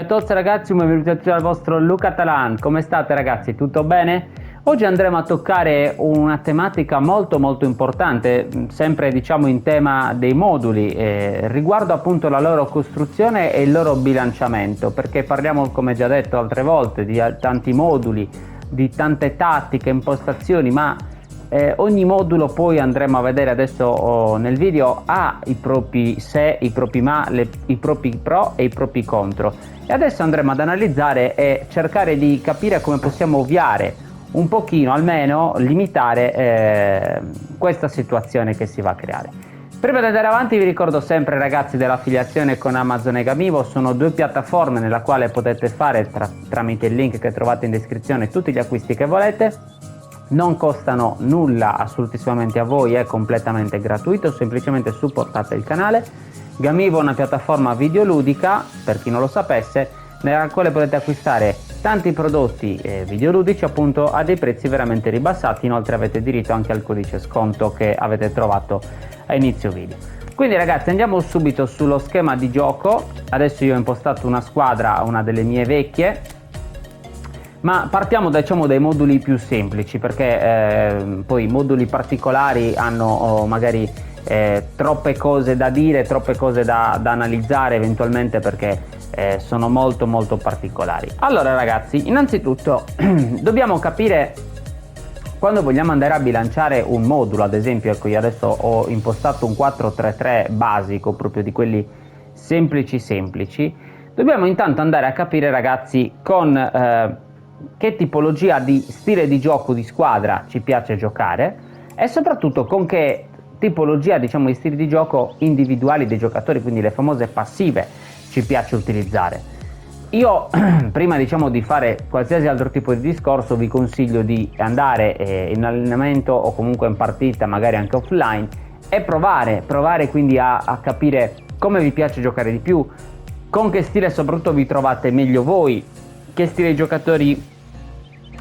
tutti ragazzi, benvenuti al vostro Luca Talan. Come state ragazzi? Tutto bene? Oggi andremo a toccare una tematica molto importante, sempre diciamo in tema dei moduli, riguardo appunto la loro costruzione e il loro bilanciamento, perché parliamo, come già detto altre volte, di tanti moduli, di tante tattiche, impostazioni, ma ogni modulo poi andremo a vedere adesso nel video ha i propri se, i propri ma, i propri pro e i propri contro, e adesso andremo ad analizzare e cercare di capire come possiamo ovviare un pochino, almeno limitare questa situazione che si va a creare. Prima di andare avanti vi ricordo sempre ragazzi dell'affiliazione con Amazon e Gamivo. Sono due piattaforme nella quale potete fare tramite il link che trovate in descrizione tutti gli acquisti che volete. Non costano nulla assolutissimamente a voi, è completamente gratuito, semplicemente supportate il canale. Gamivo è una piattaforma videoludica, per chi non lo sapesse, nella quale potete acquistare tanti prodotti videoludici appunto a dei prezzi veramente ribassati. Inoltre avete diritto anche al codice sconto che avete trovato a inizio video. Quindi ragazzi andiamo subito sullo schema di gioco. Adesso io ho impostato una squadra, una delle mie vecchie, ma partiamo diciamo dai moduli più semplici, perché poi i moduli particolari hanno magari troppe cose da dire, troppe cose da analizzare eventualmente, perché sono molto particolari. Allora ragazzi, innanzitutto dobbiamo capire quando vogliamo andare a bilanciare un modulo. Ad esempio, ecco, io adesso ho impostato un 4-3-3 basico, proprio di quelli semplici. Dobbiamo intanto andare a capire ragazzi con che tipologia di stile di gioco di squadra ci piace giocare, e soprattutto con che tipologia diciamo di stili di gioco individuali dei giocatori, quindi le famose passive, ci piace utilizzare. Io prima diciamo di fare qualsiasi altro tipo di discorso vi consiglio di andare in allenamento o comunque in partita, magari anche offline, e provare quindi a capire come vi piace giocare di più, con che stile soprattutto vi trovate meglio voi, che stile di giocatori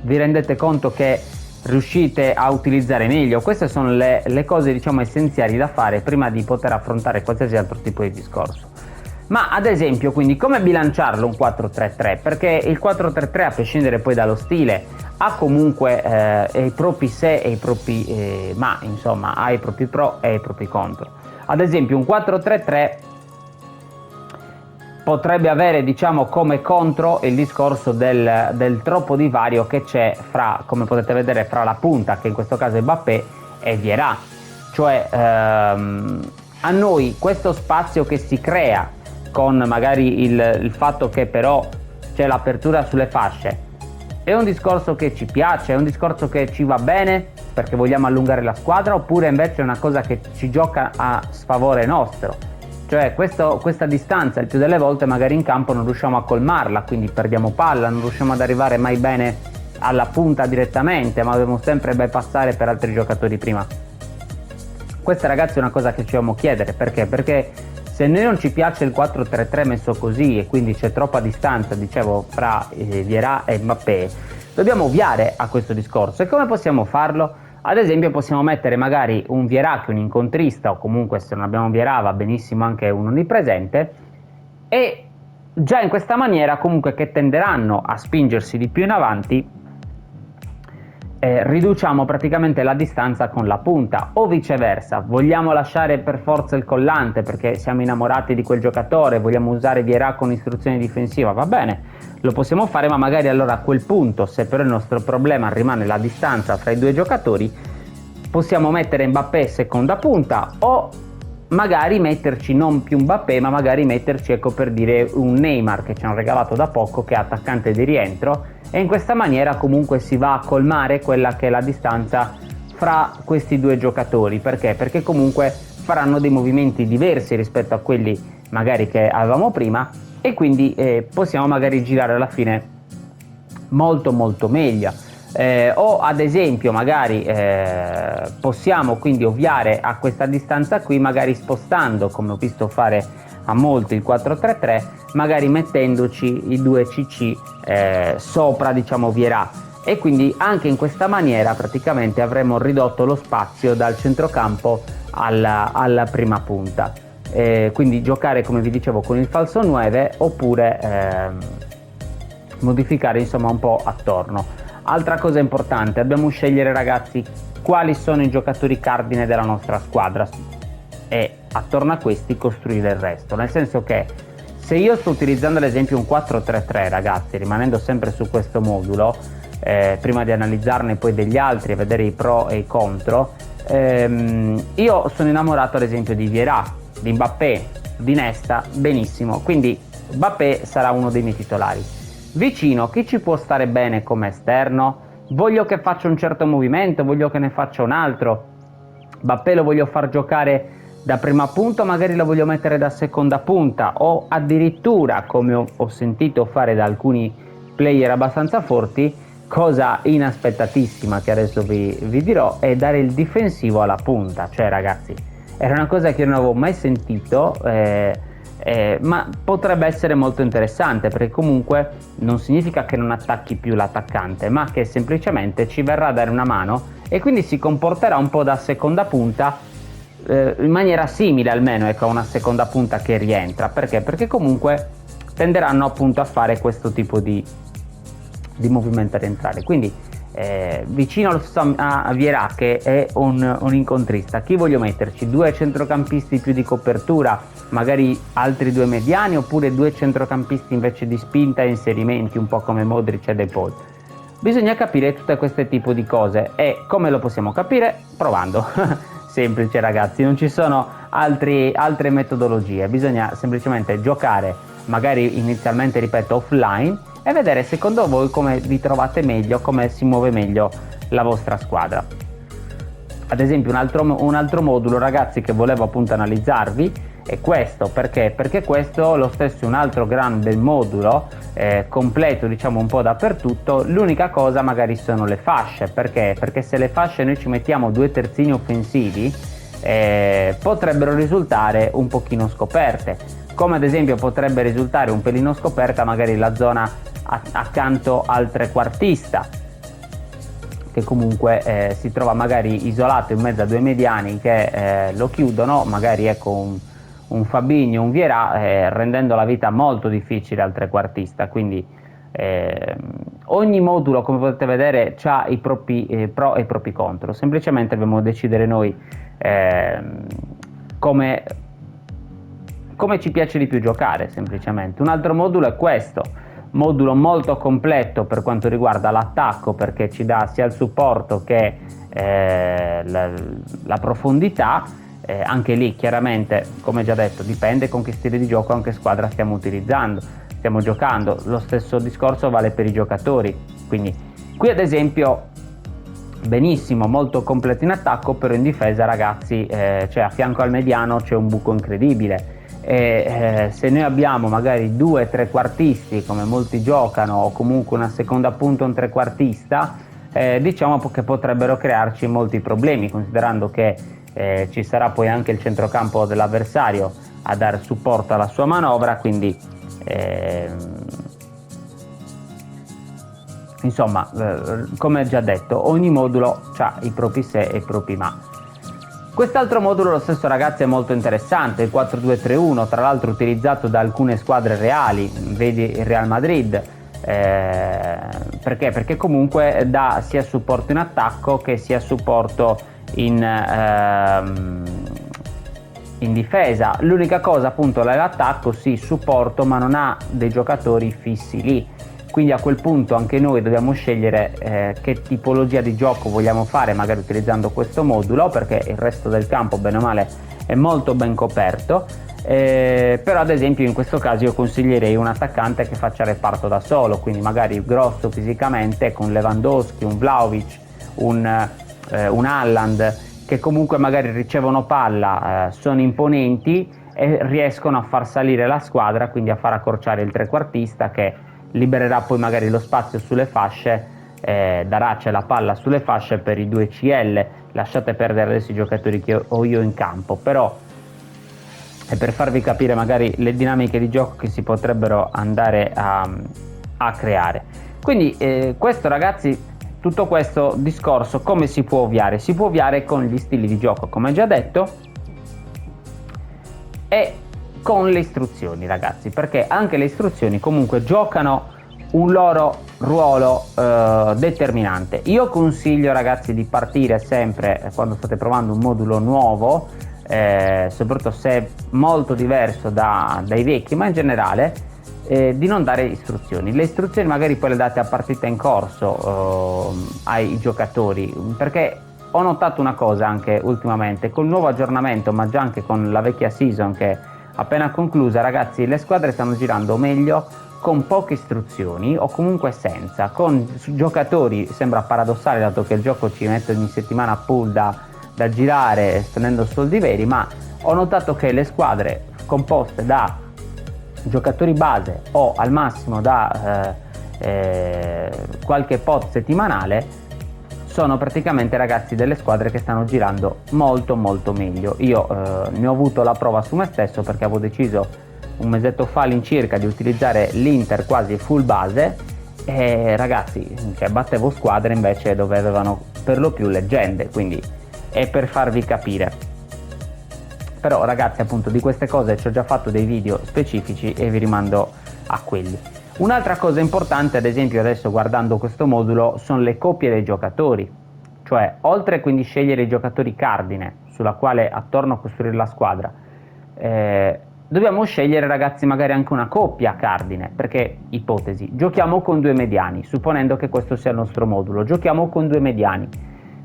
vi rendete conto che riuscite a utilizzare meglio. Queste sono le cose diciamo essenziali da fare prima di poter affrontare qualsiasi altro tipo di discorso. Ma ad esempio, quindi, come bilanciarlo un 4-3-3? Perché il 4-3-3, a prescindere poi dallo stile, ha comunque i propri se e i propri ma, insomma, ha i propri pro e i propri contro. Ad esempio un 4-3-3 potrebbe avere diciamo come contro il discorso del troppo divario che c'è fra, come potete vedere, fra la punta, che in questo caso è Mbappé, e Vieira. Cioè a noi questo spazio che si crea con magari il fatto che però c'è l'apertura sulle fasce è un discorso che ci piace, è un discorso che ci va bene perché vogliamo allungare la squadra, oppure invece è una cosa che ci gioca a sfavore nostro? Cioè questa distanza il più delle volte magari in campo non riusciamo a colmarla, quindi perdiamo palla, non riusciamo ad arrivare mai bene alla punta direttamente, ma dobbiamo sempre bypassare per altri giocatori prima. Questa ragazzi è una cosa che ci dobbiamo chiedere, perché se noi non ci piace il 4-3-3 messo così e quindi c'è troppa distanza, dicevo, fra Vieira e Mbappé, dobbiamo ovviare a questo discorso. E come possiamo farlo? Ad esempio possiamo mettere magari un Vieira che è un incontrista, o comunque se non abbiamo Vieira va benissimo anche un onnipresente, e già in questa maniera comunque che tenderanno a spingersi di più in avanti, riduciamo praticamente la distanza con la punta. O viceversa, vogliamo lasciare per forza il collante perché siamo innamorati di quel giocatore, vogliamo usare Vieira con istruzione difensiva, va bene, lo possiamo fare, ma magari allora a quel punto, se però il nostro problema rimane la distanza fra i due giocatori, possiamo mettere Mbappé seconda punta, o magari metterci non più Mbappé, ma magari metterci, ecco per dire, un Neymar che ci hanno regalato da poco, che è attaccante di rientro, e in questa maniera comunque si va a colmare quella che è la distanza fra questi due giocatori. Perché? Perché comunque faranno dei movimenti diversi rispetto a quelli magari che avevamo prima, e quindi possiamo magari girare alla fine molto meglio. O ad esempio magari possiamo quindi ovviare a questa distanza qui, magari spostando, come ho visto fare a molti, il 4-3-3, magari mettendoci i due CC sopra diciamo Vieira, e quindi anche in questa maniera praticamente avremo ridotto lo spazio dal centrocampo alla prima punta. quindi giocare, come vi dicevo, con il falso 9 oppure modificare insomma un po' attorno. Altra cosa importante, dobbiamo scegliere, ragazzi, quali sono i giocatori cardine della nostra squadra e attorno a questi costruire il resto, nel senso che se io sto utilizzando ad esempio un 4-3-3, ragazzi, rimanendo sempre su questo modulo, prima di analizzarne poi degli altri e vedere i pro e i contro, io sono innamorato ad esempio di Vieira, di Mbappé, di Nesta, benissimo, quindi Mbappé sarà uno dei miei titolari. Vicino, chi ci può stare bene come esterno? Voglio che faccia un certo movimento, voglio che ne faccia un altro. Mbappé lo voglio far giocare da prima punta, magari lo voglio mettere da seconda punta, o addirittura, come ho sentito fare da alcuni player abbastanza forti, cosa inaspettatissima che adesso vi dirò, è dare il difensivo alla punta. Cioè, ragazzi, era una cosa che non avevo mai sentito, ma potrebbe essere molto interessante, perché comunque non significa che non attacchi più l'attaccante, ma che semplicemente ci verrà a dare una mano e quindi si comporterà un po' da seconda punta, in maniera simile almeno, ecco, a una seconda punta che rientra. Perché comunque tenderanno appunto a fare questo tipo di movimento a rientrare. Quindi vicino a Vieira, che è un incontrista, chi voglio metterci? 2 centrocampisti più di copertura, magari altri 2 mediani, oppure 2 centrocampisti invece di spinta e inserimenti, un po' come Modric e De Paul. Bisogna capire tutte queste tipo di cose, e come lo possiamo capire? Provando. Semplice, ragazzi, non ci sono altre metodologie, bisogna semplicemente giocare, magari inizialmente, ripeto, offline, e vedere secondo voi come vi trovate meglio, come si muove meglio la vostra squadra. Ad esempio un altro modulo, ragazzi, che volevo appunto analizzarvi è questo. Perché questo lo stesso è un altro gran bel modulo, completo, diciamo, un po' dappertutto. L'unica cosa magari sono le fasce. Perché se le fasce noi ci mettiamo 2 terzini offensivi, potrebbero risultare un pochino scoperte, come ad esempio potrebbe risultare un pelino scoperta magari la zona accanto al trequartista, che comunque si trova magari isolato in mezzo a 2 mediani che lo chiudono, magari ecco un Fabinho, un Vieira, rendendo la vita molto difficile al trequartista. Quindi ogni modulo, come potete vedere, ha i propri pro e i propri contro. Semplicemente dobbiamo decidere noi come ci piace di più giocare, semplicemente. Un altro modulo è questo, modulo molto completo per quanto riguarda l'attacco, perché ci dà sia il supporto che la profondità. Anche lì chiaramente, come già detto, dipende con che stile di gioco, anche squadra stiamo giocando. Lo stesso discorso vale per i giocatori. Quindi qui ad esempio benissimo, molto completo in attacco, però in difesa, ragazzi, cioè a fianco al mediano c'è un buco incredibile. Se noi abbiamo magari 2 trequartisti, come molti giocano, o comunque una seconda punta, un trequartista, diciamo che potrebbero crearci molti problemi, considerando che ci sarà poi anche il centrocampo dell'avversario a dare supporto alla sua manovra. Quindi insomma, come già detto, ogni modulo ha i propri se e i propri ma. Quest'altro modulo, lo stesso, ragazzi, è molto interessante, il 4-2-3-1, tra l'altro utilizzato da alcune squadre reali, vedi il Real Madrid. Perché comunque dà sia supporto in attacco che sia supporto in difesa. L'unica cosa, appunto, l'attacco sì, supporto, ma non ha dei giocatori fissi lì, quindi a quel punto anche noi dobbiamo scegliere che tipologia di gioco vogliamo fare, magari utilizzando questo modulo, perché il resto del campo bene o male è molto ben coperto. Però ad esempio in questo caso io consiglierei un attaccante che faccia reparto da solo, quindi magari grosso fisicamente, con Lewandowski, un Vlahovic, un Haaland, che comunque magari ricevono palla, sono imponenti e riescono a far salire la squadra, quindi a far accorciare il trequartista, che libererà poi magari lo spazio sulle fasce, darà la palla sulle fasce per i 2 CL. Lasciate perdere adesso i giocatori che ho io in campo, però è per farvi capire magari le dinamiche di gioco che si potrebbero andare a creare. Quindi questo, ragazzi, tutto questo discorso come si può ovviare? Si può ovviare con gli stili di gioco, come già detto, e con le istruzioni, ragazzi, perché anche le istruzioni comunque giocano un loro ruolo determinante. Io consiglio, ragazzi, di partire sempre quando state provando un modulo nuovo, soprattutto se è molto diverso dai vecchi, ma in generale di non dare istruzioni. Le istruzioni magari poi le date a partita in corso ai giocatori, perché ho notato una cosa anche ultimamente col nuovo aggiornamento, ma già anche con la vecchia season che appena conclusa, ragazzi, le squadre stanno girando meglio con poche istruzioni o comunque senza, con giocatori, sembra paradossale dato che il gioco ci mette ogni settimana pool da girare spendendo soldi veri, ma ho notato che le squadre composte da giocatori base o al massimo da qualche pot settimanale sono praticamente, ragazzi, delle squadre che stanno girando molto molto meglio. Io ne ho avuto la prova su me stesso perché avevo deciso un mesetto fa all'incirca di utilizzare l'Inter quasi full base e, ragazzi, cioè, battevo squadre invece dove avevano per lo più leggende, quindi è per farvi capire. Però, ragazzi, appunto, di queste cose ci ho già fatto dei video specifici e vi rimando a quelli. Un'altra cosa importante, ad esempio, adesso guardando questo modulo, sono le coppie dei giocatori, cioè oltre quindi scegliere i giocatori cardine sulla quale attorno a costruire la squadra, dobbiamo scegliere, ragazzi, magari anche una coppia cardine, perché, ipotesi, giochiamo con due mediani, supponendo che questo sia il nostro modulo, giochiamo con due mediani,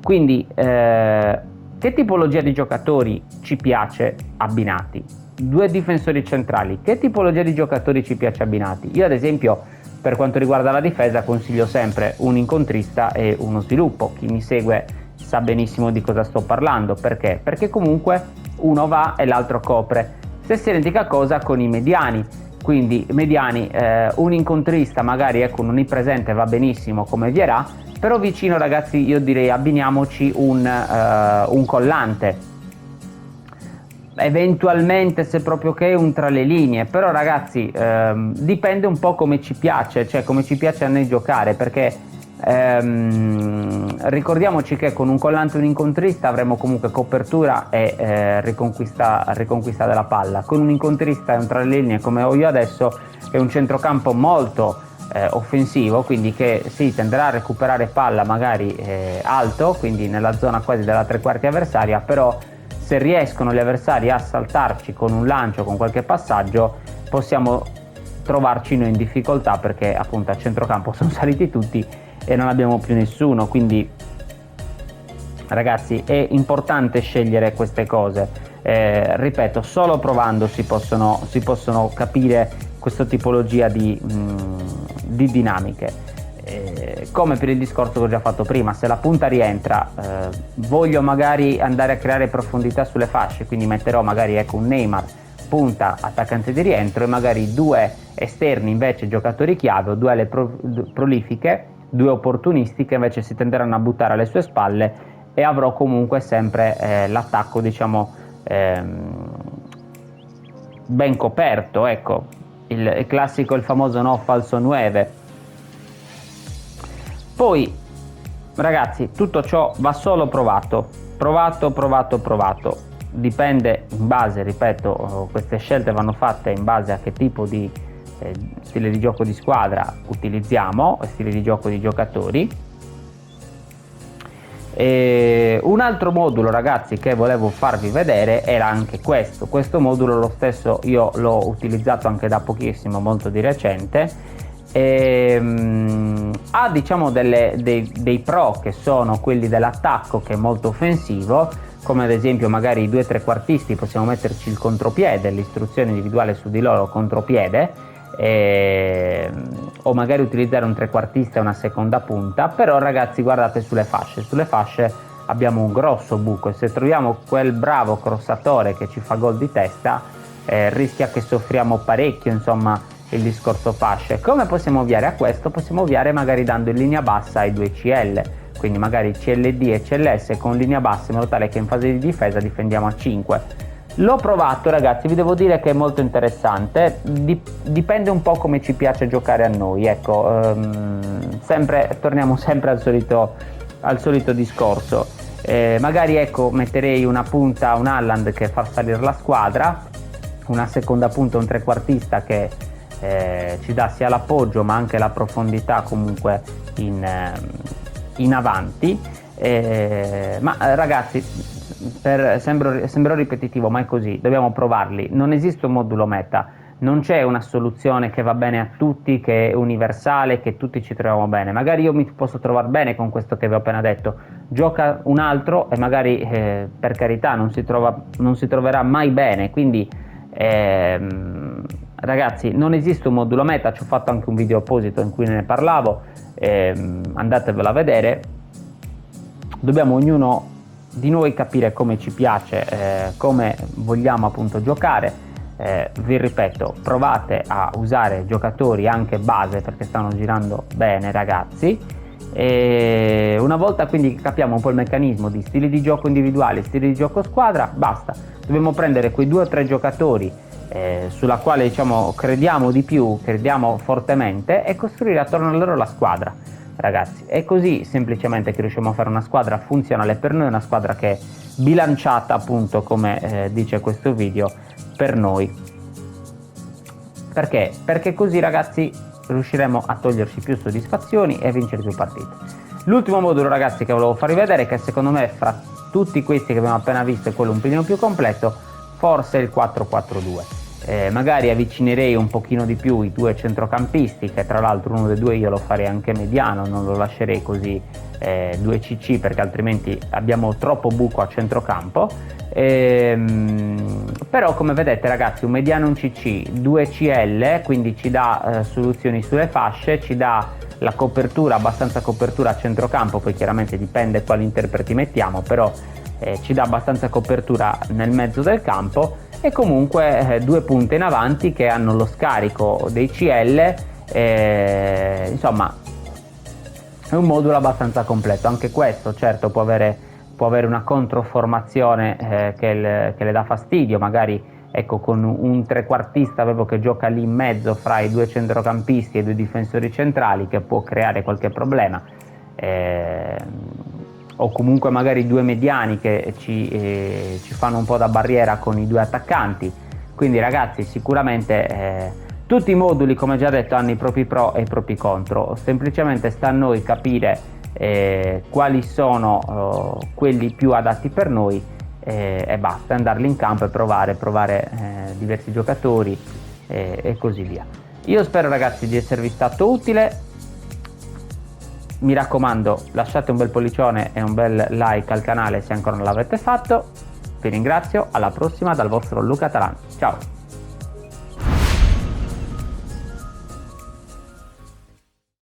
quindi che tipologia di giocatori ci piace abbinati? Due difensori centrali, che tipologia di giocatori ci piace abbinati? Io, ad esempio, per quanto riguarda la difesa, consiglio sempre un incontrista e uno sviluppo. Chi mi segue sa benissimo di cosa sto parlando. Perché? Perché comunque uno va e l'altro copre. Stessa identica cosa con i mediani, quindi mediani, un incontrista magari, ecco, un onnipresente va benissimo come Vierà, però vicino, ragazzi, io direi abbiniamoci un collante, eventualmente, se proprio che, un tra le linee, però, ragazzi, dipende un po' come ci piace, cioè come ci piace a noi giocare, perché ricordiamoci che con un collante e un incontrista avremo comunque copertura e riconquista della palla. Con un incontrista e un tra le linee come ho io adesso è un centrocampo molto offensivo, quindi che si tenderà a recuperare palla magari alto, quindi nella zona quasi della tre quarti avversaria, però se riescono gli avversari a saltarci con un lancio, con qualche passaggio, possiamo trovarci noi in difficoltà, perché appunto a centrocampo sono saliti tutti e non abbiamo più nessuno. Quindi, ragazzi, è importante scegliere queste cose, ripeto, solo provando si possono capire questa tipologia di dinamiche. Come per il discorso che ho già fatto prima, se la punta rientra, voglio magari andare a creare profondità sulle fasce, quindi metterò magari, ecco, un Neymar punta, attaccante di rientro, e magari due esterni invece giocatori chiave, o due alle prolifiche, due opportunisti che invece si tenderanno a buttare alle sue spalle, e avrò comunque sempre l'attacco, diciamo, ben coperto, ecco, il classico, il famoso no falso 9. Poi, ragazzi, tutto ciò va solo provato, dipende in base, ripeto, queste scelte vanno fatte in base a che tipo di stile di gioco di squadra utilizziamo, stile di gioco di giocatori. Un altro modulo, ragazzi, che volevo farvi vedere era anche questo modulo. Lo stesso io l'ho utilizzato anche da pochissimo, molto di recente. Ha, diciamo, dei pro, che sono quelli dell'attacco, che è molto offensivo, come ad esempio magari i due trequartisti possiamo metterci il contropiede, l'istruzione individuale su di loro contropiede, o magari utilizzare un trequartista e una seconda punta. Però, ragazzi, guardate sulle fasce abbiamo un grosso buco, e se troviamo quel bravo crossatore che ci fa gol di testa, rischia che soffriamo parecchio, insomma, il discorso fasce. Come possiamo ovviare a questo? Possiamo ovviare magari dando in linea bassa ai due CL, quindi magari CLD e CLS con linea bassa, in modo tale che in fase di difesa difendiamo a 5. L'ho provato, ragazzi, vi devo dire che è molto interessante, dipende un po' come ci piace giocare a noi, ecco, torniamo sempre al solito discorso. Magari, ecco, metterei una punta, un Haaland che fa salire la squadra, una seconda punta, un trequartista che ci dà sia l'appoggio ma anche la profondità comunque in avanti. Ma ragazzi, sembrerò ripetitivo, ma è così, dobbiamo provarli. Non esiste un modulo meta, non c'è una soluzione che va bene a tutti, che è universale, che tutti ci troviamo bene. Magari io mi posso trovare bene con questo che vi ho appena detto, gioca un altro e magari per carità non si troverà mai bene. Quindi ragazzi, non esiste un modulo meta, ci ho fatto anche un video apposito in cui ne parlavo, andatevelo a vedere. Dobbiamo ognuno di noi capire come ci piace, come vogliamo appunto giocare. Vi ripeto, provate a usare giocatori anche base perché stanno girando bene, ragazzi, e una volta quindi capiamo un po' il meccanismo di stili di gioco individuali, stili di gioco squadra, basta. Dobbiamo prendere quei 2 o 3 giocatori sulla quale diciamo crediamo di più, crediamo fortemente, e costruire attorno a loro la squadra, ragazzi. È così semplicemente che riusciamo a fare una squadra funzionale per noi, una squadra che è bilanciata appunto, come dice questo video, per noi. Perché? Perché così, ragazzi, riusciremo a toglierci più soddisfazioni e a vincere più partite. L'ultimo modulo, ragazzi, che volevo farvi vedere, che secondo me fra tutti questi che abbiamo appena visto è quello un pelino più completo, forse il 4-4-2. Magari avvicinerei un pochino di più i 2 centrocampisti, che tra l'altro uno dei 2 io lo farei anche mediano, non lo lascerei così 2 CC, perché altrimenti abbiamo troppo buco a centrocampo. Però come vedete, ragazzi, un mediano, un CC, 2 CL, quindi ci dà soluzioni sulle fasce, ci dà la copertura, abbastanza copertura a centrocampo, poi chiaramente dipende quali interpreti mettiamo, però ci dà abbastanza copertura nel mezzo del campo, e comunque 2 punte in avanti che hanno lo scarico dei CL. Insomma, è un modulo abbastanza completo. Anche questo certo può avere una controformazione che le dà fastidio, magari ecco, con un trequartista avevo che gioca lì in mezzo fra i 2 centrocampisti e i 2 difensori centrali, che può creare qualche problema, o comunque magari 2 mediani che ci fanno un po' da barriera con i 2 attaccanti. Quindi, ragazzi, sicuramente tutti i moduli, come già detto, hanno i propri pro e i propri contro. Semplicemente sta a noi capire quali sono quelli più adatti per noi, e basta, andarli in campo e provare diversi giocatori e così via. Io spero, ragazzi, di esservi stato utile. Mi raccomando, lasciate un bel pollicione e un bel like al canale se ancora non l'avete fatto. Vi ringrazio, alla prossima dal vostro Luca Talan. Ciao!